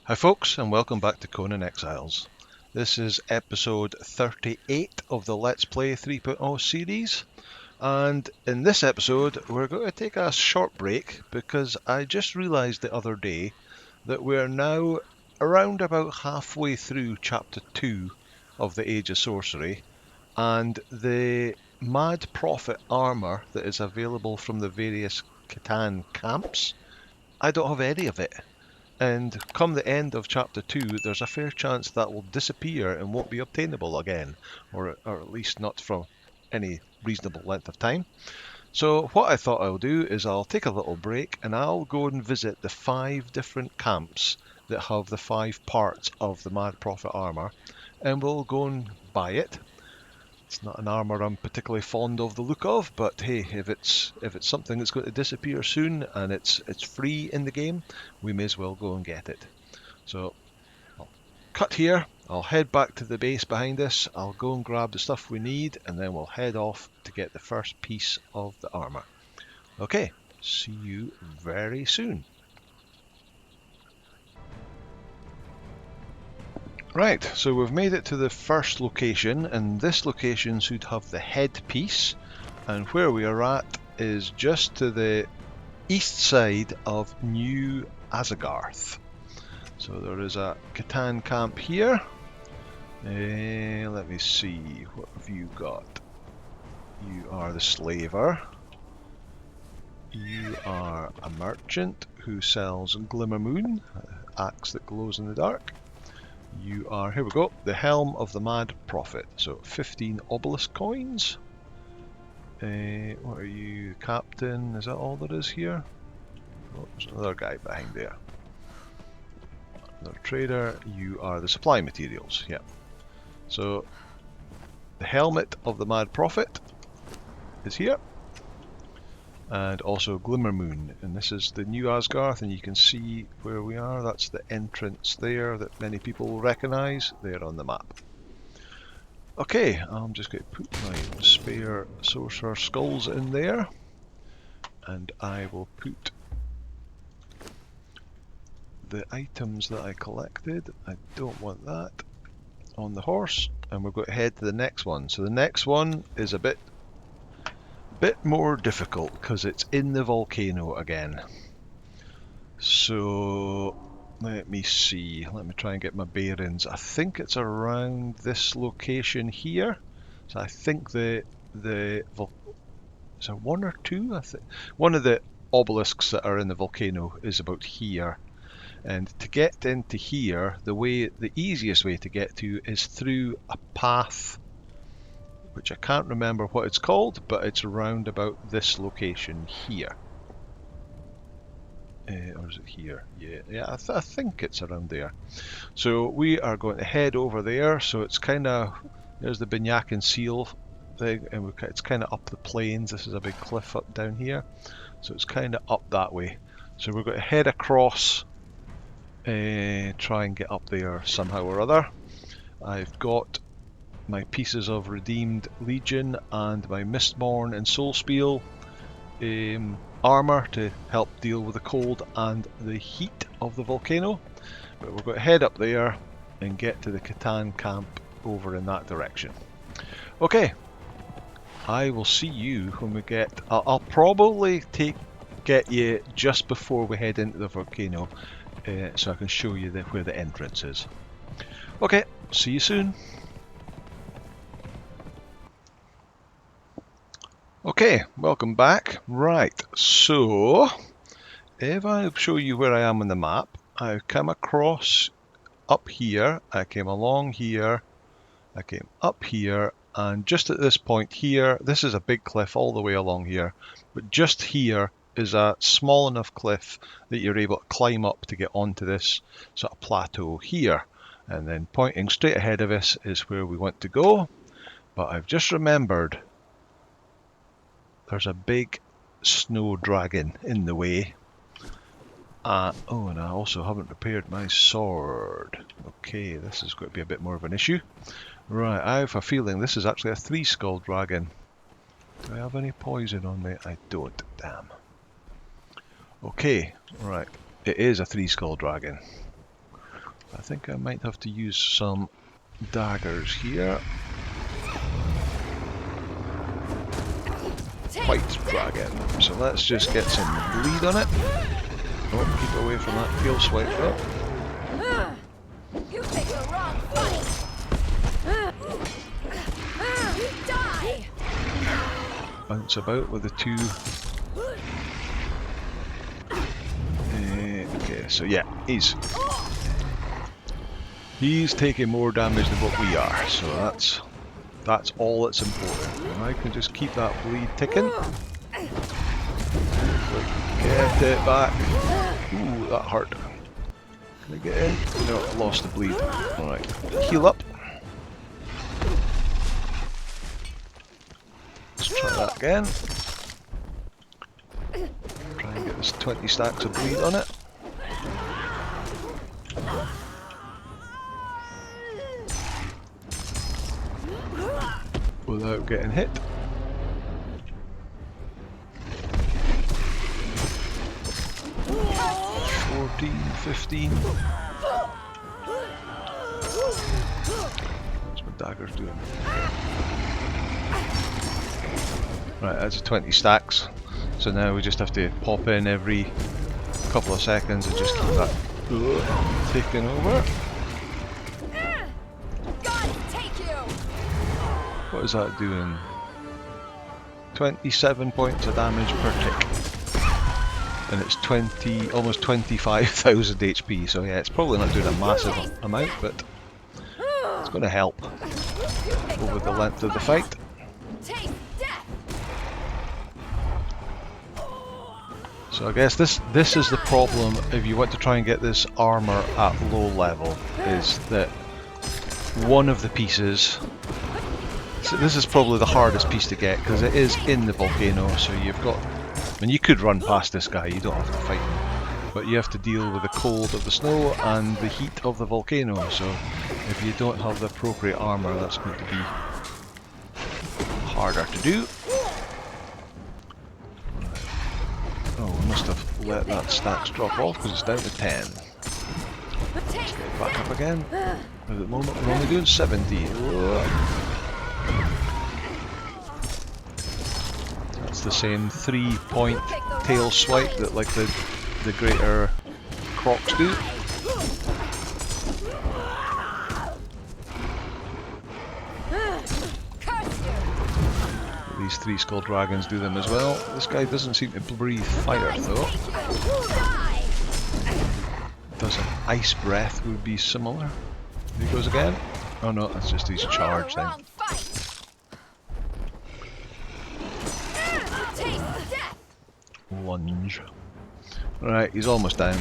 Hi folks, and welcome back to Conan Exiles. This is episode 38 of the Let's Play 3.0 series, and in this episode we're going to take a short break because I just realised the other day that we're now around about halfway through chapter 2 of the Age of Sorcery, and the Mad Prophet Armour that is available from the various Khitan camps, I don't have any of it. And come the end of chapter 2, there's a fair chance that will disappear and won't be obtainable again, or at least not for any reasonable length of time. So what I thought I'll do is I'll take a little break and I'll go and visit the 5 different camps that have the 5 parts of the Mad Prophet armour, and we'll go and buy it. It's not an armour I'm particularly fond of the look of, but hey, if it's something that's going to disappear soon and it's free in the game, we may as well go and get it. So I'll cut here, I'll head back to the base behind us, I'll go and grab the stuff we need, and then we'll head off to get the first piece of the armour. Okay, see you very soon. Right, so we've made it to the first location, and this location should have the headpiece, and where we are at is just to the east side of New Asagarth. So there is a Khitan camp here. Let me see, what have you got? You are the slaver. You are a merchant who sells Glimmer Moon, an axe that glows in the dark. You are, here we go, the Helm of the Mad Prophet. So 15 obelisk coins. What are you, captain? Is that all there is here? Oh, there's another guy behind there. Another trader. You are the supply materials. Yeah. So the helmet of the Mad Prophet is here, and also Glimmer Moon. And this is the New Asgarth, and you can see where we are. That's the entrance there that many people will recognise there on the map. Okay, I'm just going to put my spare sorcerer skulls in there, and I will put the items that I collected, I don't want that, on the horse, and we're going to head to the next one. So the next one is a bit more difficult because it's in the volcano again. So let me see, let me try and get my bearings. I think it's around this location here. So I think is there one or two? I think one of the obelisks that are in the volcano is about here. And to get into here, the easiest way to get to is through a path, which I can't remember what it's called, but it's around about this location here. Or is it here? Yeah, I think it's around there. So we are going to head over there. So it's kind of, there's the Binyakin Seal thing, and it's kind of up the plains. This is a big cliff up down here. So it's kind of up that way. So we're going to head across, try and get up there somehow or other. I've got my pieces of Redeemed Legion and my Mistborn and Soulspiel armour to help deal with the cold and the heat of the volcano. But we're going to head up there and get to the Khitan camp over in that direction. Okay, I will see you when we get... I'll probably get you just before we head into the volcano, so I can show you where the entrance is. Okay, see you soon. Okay, welcome back. Right, so if I show you where I am on the map, I've come across up here, I came along here, I came up here, and just at this point here, this is a big cliff all the way along here, but just here is a small enough cliff that you're able to climb up to get onto this sort of plateau here. And then pointing straight ahead of us is where we want to go. But I've just remembered there's a big snow dragon in the way. Oh, and I also haven't repaired my sword. Okay, this is going to be a bit more of an issue. Right, I have a feeling this is actually a 3-skull dragon. Do I have any poison on me? I don't, damn. Okay, right, it is a 3-skull dragon. I think I might have to use some daggers here. White dragon. So let's just get some bleed on it. Oh, keep away from that field swipe though. You picked the wrong fight. You die. Bounce about with the two. Okay, so yeah, he's taking more damage than what we are, so that's all that's important. And I can just keep that bleed ticking. Get it back. Ooh, that hurt. Can I get in? No, I lost the bleed. Alright, heal up. Let's try that again. Try and get this 20 stacks of bleed on it. Without getting hit. $14, $15. What's my daggers doing? Right, that's 20 stacks. So now we just have to pop in every couple of seconds and just keep that taking over. What is that doing? 27 points of damage per tick. And it's almost 25,000 HP, so yeah, it's probably not doing a massive amount, but it's going to help over the length of the fight. So I guess this is the problem if you want to try and get this armour at low level, is that one of the pieces, so this is probably the hardest piece to get because it is in the volcano, so you've got, I mean, you could run past this guy, you don't have to fight him, but you have to deal with the cold of the snow and the heat of the volcano, so if you don't have the appropriate armour, that's going to be harder to do. Oh, we must have let that stats drop off because it's down to 10. Let's get back up again. At the moment we're only doing 70. Whoa. That's the same 3-point tail swipe that like the greater crocs do. These 3 skull dragons do them as well. This guy doesn't seem to breathe fire though. Does an ice breath would be similar. Here he goes again. Oh no, that's just his charge thing. Lunge. Right, he's almost down.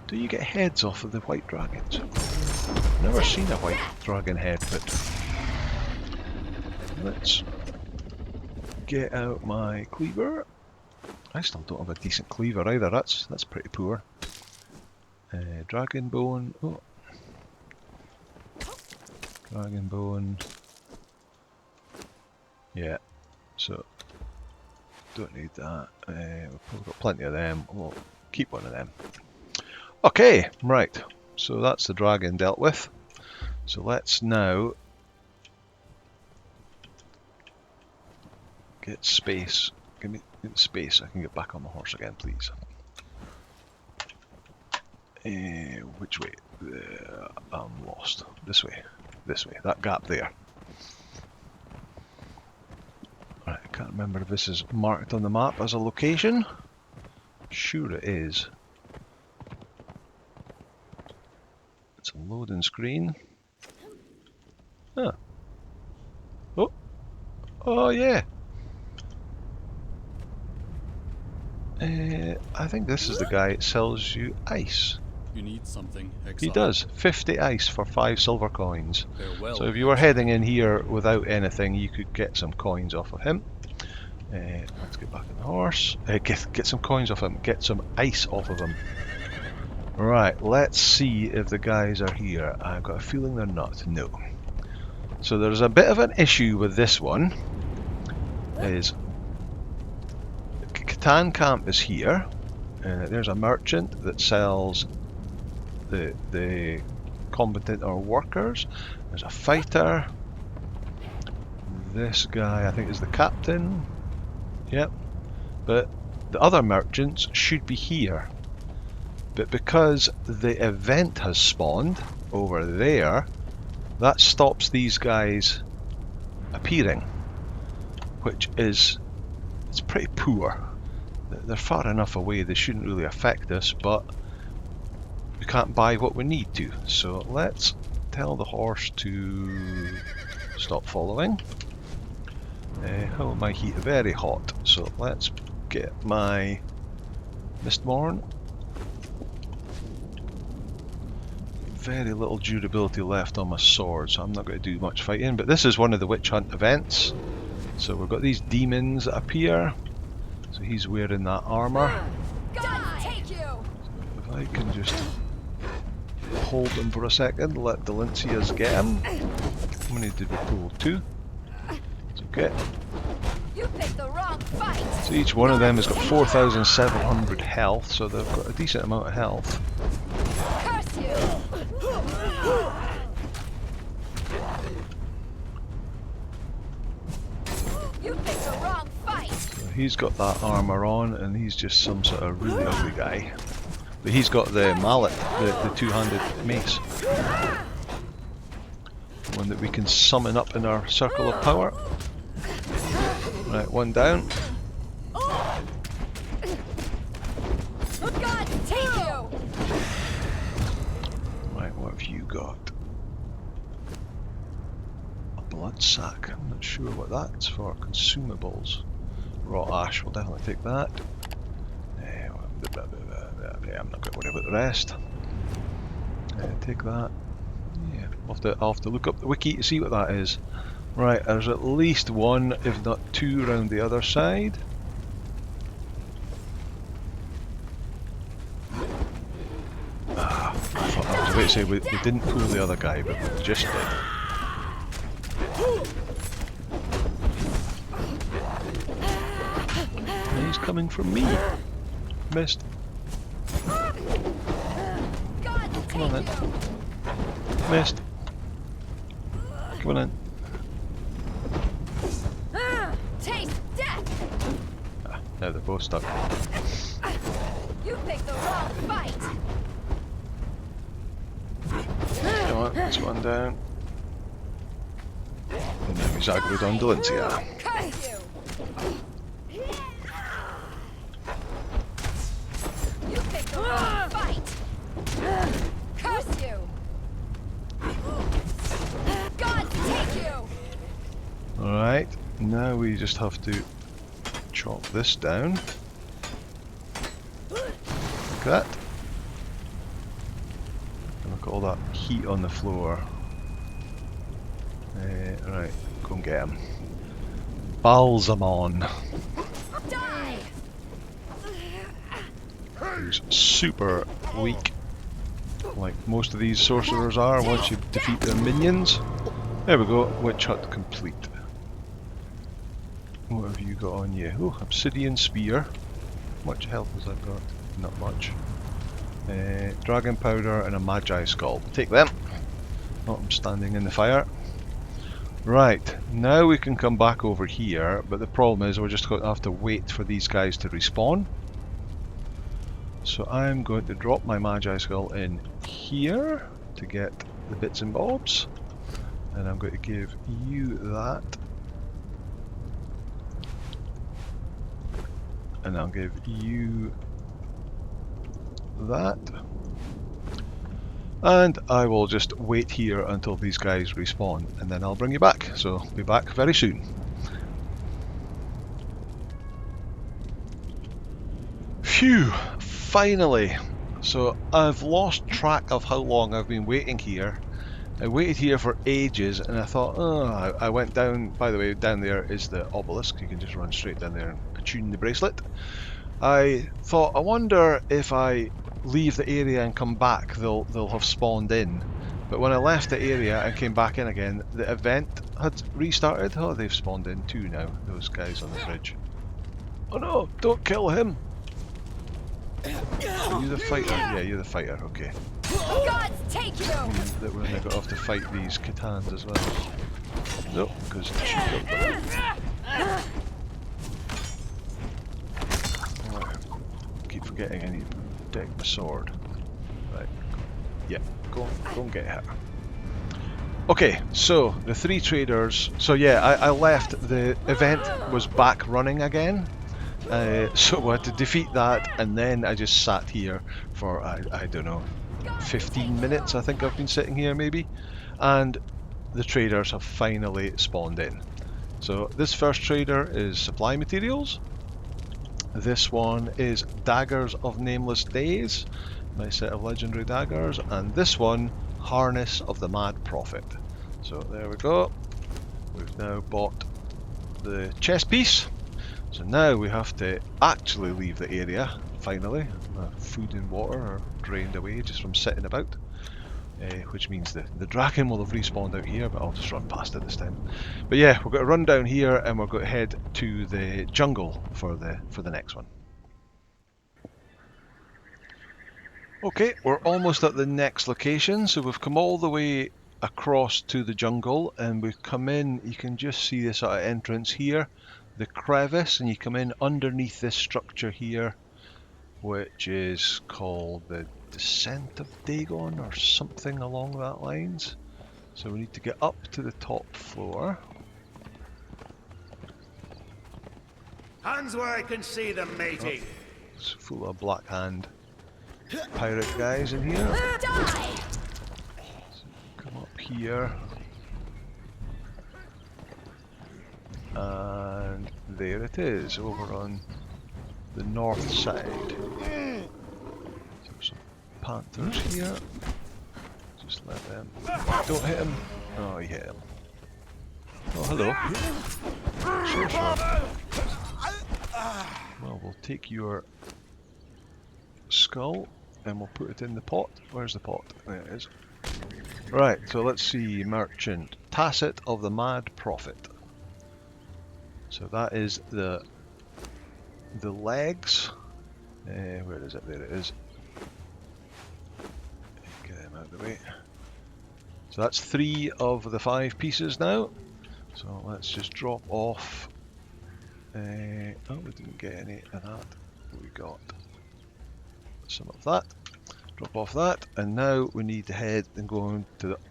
Do you get heads off of the white dragons? Never seen a white dragon head, but let's get out my cleaver. I still don't have a decent cleaver either. That's pretty poor. Dragon bone. Oh, dragon bone. Yeah. So don't need that. We've probably got plenty of them. We'll keep one of them. Okay, right. So that's the dragon dealt with. So let's now get space. Give me space so I can get back on the horse again, please. Which way? I'm lost. This way. This way. That gap there. Right, I can't remember if this is marked on the map as a location. Sure it is. It's a loading screen. Huh. Oh. Oh yeah. I think this is the guy that sells you ice. You need something, Exile. He does. 50 ice for 5 silver coins. Farewell. So if you were heading in here without anything, you could get some coins off of him. Let's get back on the horse. Get some coins off him. Get some ice off of him. Right, let's see if the guys are here. I've got a feeling they're not. No. So there's a bit of an issue with this one. Is Khitan camp is here. There's a merchant that sells the combatant or workers. There's a fighter. This guy I think is the captain. Yep. But the other merchants should be here. But because the event has spawned over there, that stops these guys appearing, which is, it's pretty poor. They're far enough away they shouldn't really affect us, but we can't buy what we need to. So let's tell the horse to stop following. How my heat? Very hot. So let's get my Mistborn. Very little durability left on my sword, so I'm not going to do much fighting. But this is one of the witch hunt events. So we've got these demons that appear. So he's wearing that armour. So if I can just hold him for a second, let the Lincias get him. How many did we pull? 2? It's okay. You picked the wrong fight. So each one of them has got 4,700 health, so they've got a decent amount of health. Curse you. You picked the wrong fight. So he's got that armour on, and he's just some sort of really ugly guy. But he's got the mallet, the two-handed mace. One that we can summon up in our circle of power. Right, one down. God take you. Right, what have you got? A blood sack. I'm not sure what that's for. Consumables. Raw ash, we'll definitely take that. I'm not going to worry about the rest. Take that. Yeah, I'll have to look up the wiki to see what that is. Right, there's at least one, if not 2, around the other side. I thought I was about to say we didn't pull the other guy, but we just did. And he's coming from me. Missed. Come on then. Missed. Come on in. Taste death. Now they're both stuck. You picked the wrong fight. Come on, that's one down. And now he's aggroed on Delencia. Curse you. You picked the wrong fight. Curse you. God take you. Alright, now we just have to chop this down. Like that. And look at all that heat on the floor. Right, go and get him. Balsamon. Die. Who's super weak, like most of these sorcerers are once you defeat their minions. There we go, witch hut complete. What have you got on you? Oh, obsidian spear. How much health has that got? Not much. Dragon powder and a magi skull. Take them. Oh, I'm standing in the fire. Right, now we can come back over here, but the problem is we're just going to have to wait for these guys to respawn. So I'm going to drop my magi skull in here to get the bits and bobs, and I'm going to give you that, and I'll give you that, and I will just wait here until these guys respawn, and then I'll bring you back. So I'll be back very soon. Phew! Finally! So I've lost track of how long I've been waiting here. I waited here for ages, and I thought, oh, I went down, by the way, down there is the obelisk. You can just run straight down there and attune the bracelet. I thought, I wonder if I leave the area and come back, they'll have spawned in. But when I left the area and came back in again, the event had restarted. Oh, they've spawned in too now, those guys on the bridge. Oh no, don't kill him! Are you the fighter? Yeah, you're the fighter, okay. Gods take you! That we're going to have to fight these Khitans as well. Nope, because she killed them. Oh, keep forgetting I need to protect my sword. Right. Yeah, go and get her. Okay, so the three traders. So yeah, I left. The event was back running again. So I had to defeat that, and then I just sat here for I don't know, 15 minutes. I think I've been sitting here maybe, and the traders have finally spawned in. So this first trader is supply materials. This one is daggers of nameless days, my set of legendary daggers, and this one harness of the Mad Prophet. So there we go. We've now bought the chest piece. So now we have to actually leave the area, finally. Food and water are drained away just from sitting about, which means the dragon will have respawned out here, but I'll just run past it this time. But yeah, we're going to run down here and we're going to head to the jungle for the next one. Okay, we're almost at the next location, so we've come all the way across to the jungle and we've come in. You can just see this sort of entrance here, the crevice, and you come in underneath this structure here, which is called the Descent of Dagon or something along that lines. So we need to get up to the top floor. Hands where I can see them, matey. It's full of black hand pirate guys in here. Die! So come up here. And there it is, over on the north side. So some panthers here. Just let them. Don't hit him. Oh, he hit him. Oh, hello. Sure. Well, we'll take your skull and we'll put it in the pot. Where's the pot? There it is. Right, so let's see. Merchant. Tasset of the Mad Prophet. So that is the legs. Where is it? There it is. Get them out of the way. So that's 3 of the 5 pieces now. So let's just drop off. Oh, we didn't get any of that. We got some of that. Drop off that, and now we need to head and go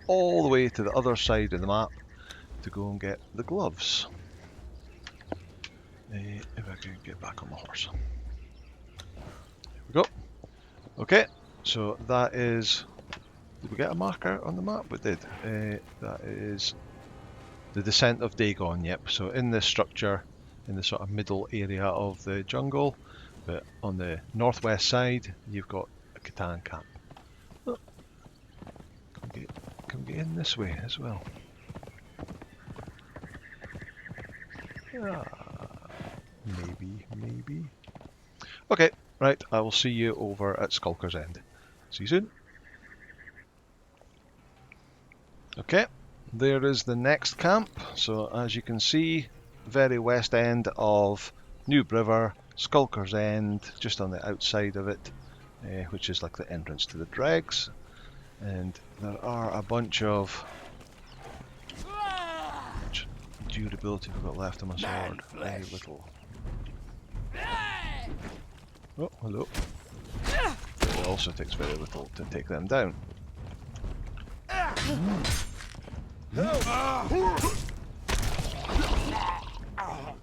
all the way to the other side of the map to go and get the gloves. If I can get back on the horse. There we go. Okay, so that is. Did we get a marker on the map? We did. That is the Descent of Dagon. Yep. So in this structure, in the sort of middle area of the jungle, but on the northwest side, you've got a Khitan camp. Oh, can we get in this way as well? Maybe. Okay, right, I will see you over at Skulker's End. See you soon. Okay, there is the next camp. So as you can see, very west end of New River, Skulker's End, just on the outside of it, which is like the entrance to the dregs. And there are a bunch of durability we've got left on my sword. Very little. Oh, hello. It also takes very little to take them down.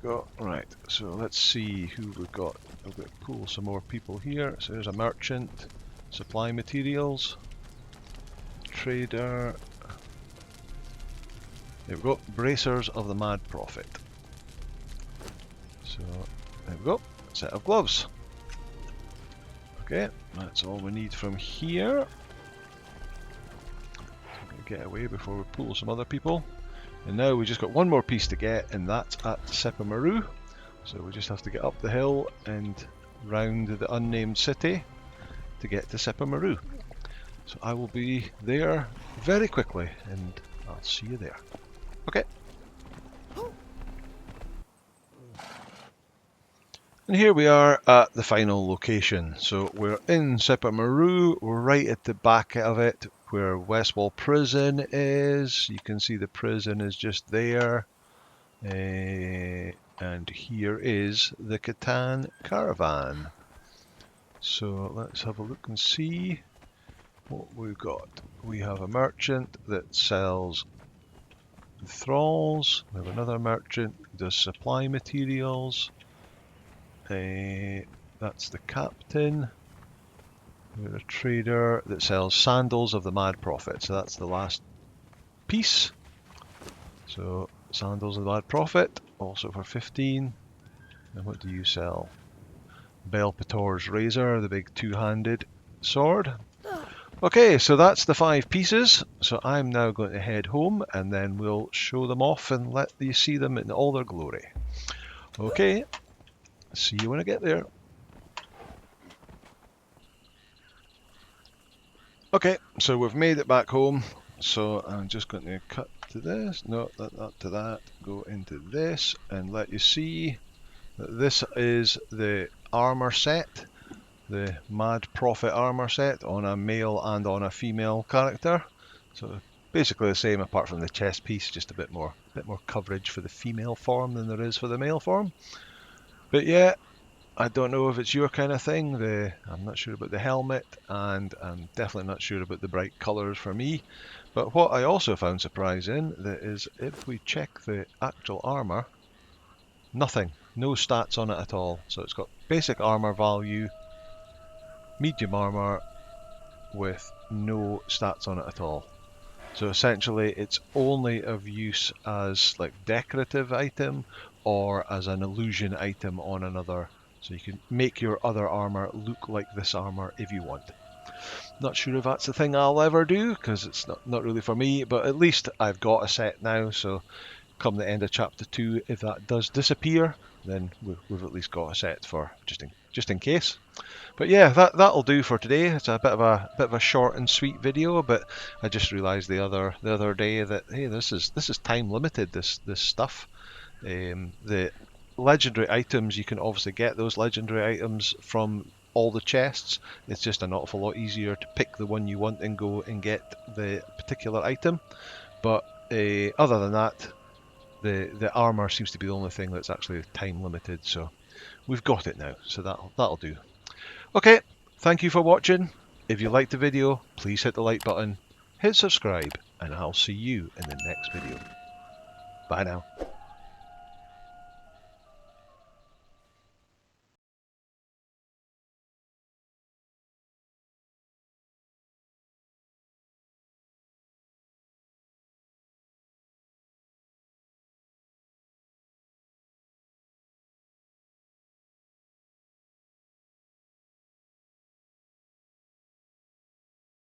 Go. Right, so let's see who we've got. We've got to pull some more people here. So there's a merchant, supply materials, trader. There we go, bracers of the Mad Prophet. So there we go, set of gloves. Okay, that's all we need from here. So I'm going to get away before we pull some other people. And now we just got one more piece to get, and that's at Sepermeru. So we just have to get up the hill and round the unnamed city to get to Sepermeru. So I will be there very quickly, and I'll see you there. Okay. And here we are at the final location. So we're in Sepermeru, we're right at the back of it where Westwall Prison is. You can see the prison is just there. And here is the Khitan caravan. So let's have a look and see what we've got. We have a merchant that sells thralls. We have another merchant who does supply materials. That's the captain. We have a trader that sells sandals of the Mad Prophet. So that's the last piece. So sandals of the Mad Prophet, also for 15. And what do you sell? Belpator's razor, the big two-handed sword. Okay, so that's the 5 pieces. So I'm now going to head home and then we'll show them off and let you see them in all their glory. Okay, see you when I get there. Okay, so we've made it back home. So I'm just going to cut to this, no, not to that, go into this and let you see that this is the armor set, the Mad Prophet armor set on a male and on a female character. So basically the same apart from the chest piece, just a bit more coverage for the female form than there is for the male form. But yeah, I don't know if it's your kind of thing. I'm not sure about the helmet, and I'm definitely not sure about the bright colours for me. But what I also found surprising is if we check the actual armour, nothing, no stats on it at all. So it's got basic armour value, medium armour, with no stats on it at all. So essentially it's only of use as like decorative item or as an illusion item on another. So you can make your other armour look like this armour if you want. Not sure if that's the thing I'll ever do because it's not really for me, but at least I've got a set now, so come the end of chapter 2, if that does disappear, then we've at least got a set for just in case. But yeah, that'll do for today. It's a bit of a short and sweet video, but I just realised the other day that hey, this is time limited. This stuff, the legendary items, you can obviously get those legendary items from all the chests. It's just an awful lot easier to pick the one you want and go and get the particular item. But other than that, the armor seems to be the only thing that's actually time limited. So we've got it now. So that'll do. Okay, thank you for watching. If you liked the video, please hit the like button, hit subscribe, and I'll see you in the next video. Bye now.